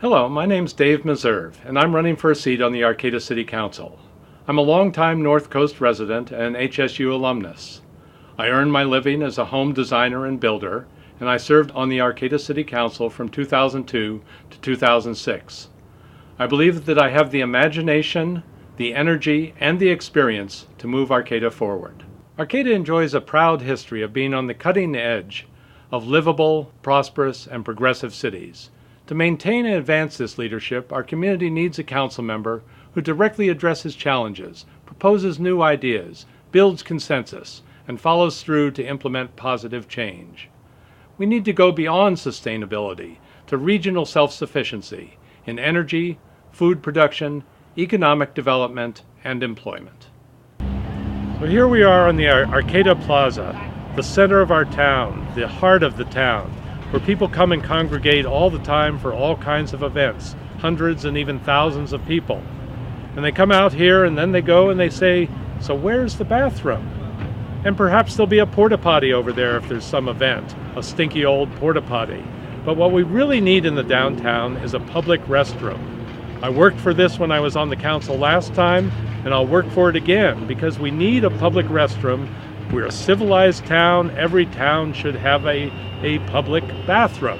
Hello, my name's Dave Meserve, and I'm running for a seat on the Arcata City Council. I'm a longtime North Coast resident and HSU alumnus. I earned my living as a home designer and builder, and I served on the Arcata City Council from 2002 to 2006. I believe that I have the imagination, the energy, and the experience to move Arcata forward. Arcata enjoys a proud history of being on the cutting edge of livable, prosperous, and progressive cities. To maintain and advance this leadership, our community needs a council member who directly addresses challenges, proposes new ideas, builds consensus, and follows through to implement positive change. We need to go beyond sustainability to regional self-sufficiency in energy, food production, economic development, and employment. So here we are on the Arcata Plaza, the center of our town, the heart of the town, where people come and congregate all the time for all kinds of events, hundreds and even thousands of people. And they come out here and then they go and they say, so where's the bathroom? And perhaps there'll be a porta potty over there if there's some event, a stinky old porta potty. But what we really need in the downtown is a public restroom. I worked for this when I was on the council last time, and I'll work for it again because we need a public restroom. We're a civilized town. Every town should have a public bathroom.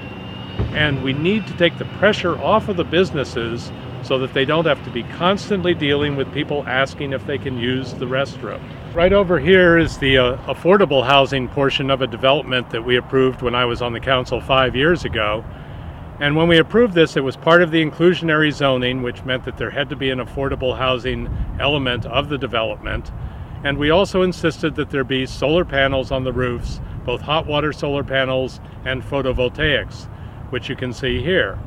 And we need to take the pressure off of the businesses so that they don't have to be constantly dealing with people asking if they can use the restroom. Right over here is the affordable housing portion of a development that we approved when I was on the council 5 years ago. And when we approved this, it was part of the inclusionary zoning, which meant that there had to be an affordable housing element of the development. And we also insisted that there be solar panels on the roofs, both hot water solar panels and photovoltaics, which you can see here.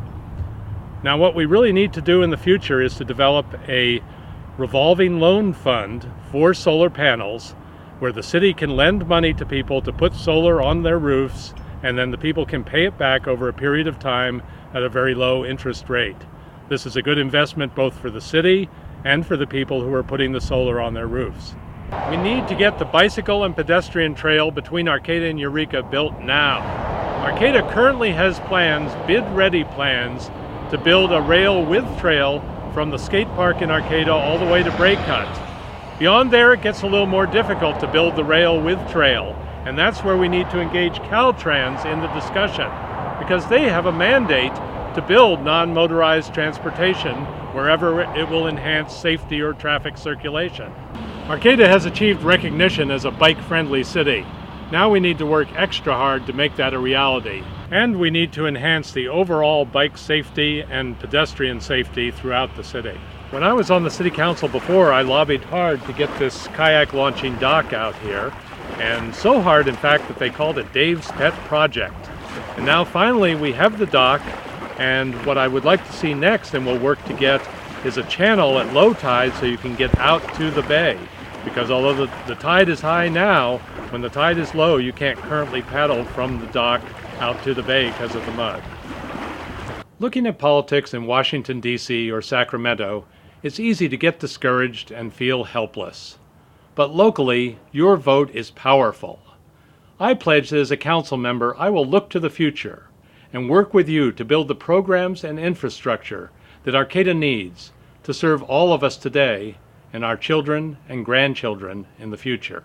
Now what we really need to do in the future is to develop a revolving loan fund for solar panels where the city can lend money to people to put solar on their roofs, and then the people can pay it back over a period of time at a very low interest rate. This is a good investment both for the city and for the people who are putting the solar on their roofs. We need to get the bicycle and pedestrian trail between Arcata and Eureka built now. Arcata currently has plans, bid-ready plans, to build a rail with trail from the skate park in Arcata all the way to Braycut. Beyond there, it gets a little more difficult to build the rail with trail, and that's where we need to engage Caltrans in the discussion, because they have a mandate to build non-motorized transportation wherever it will enhance safety or traffic circulation. Arcata has achieved recognition as a bike-friendly city. Now we need to work extra hard to make that a reality. And we need to enhance the overall bike safety and pedestrian safety throughout the city. When I was on the city council before, I lobbied hard to get this kayak launching dock out here. And so hard, in fact, that they called it Dave's Pet Project. And now finally we have the dock, and what I would like to see next, and we'll work to get, is a channel at low tide so you can get out to the bay. Because although the tide is high now, when the tide is low, you can't currently paddle from the dock out to the bay because of the mud. Looking at politics in Washington, D.C. or Sacramento, it's easy to get discouraged and feel helpless. But locally, your vote is powerful. I pledge that as a council member, I will look to the future and work with you to build the programs and infrastructure that Arcata needs to serve all of us today and our children and grandchildren in the future.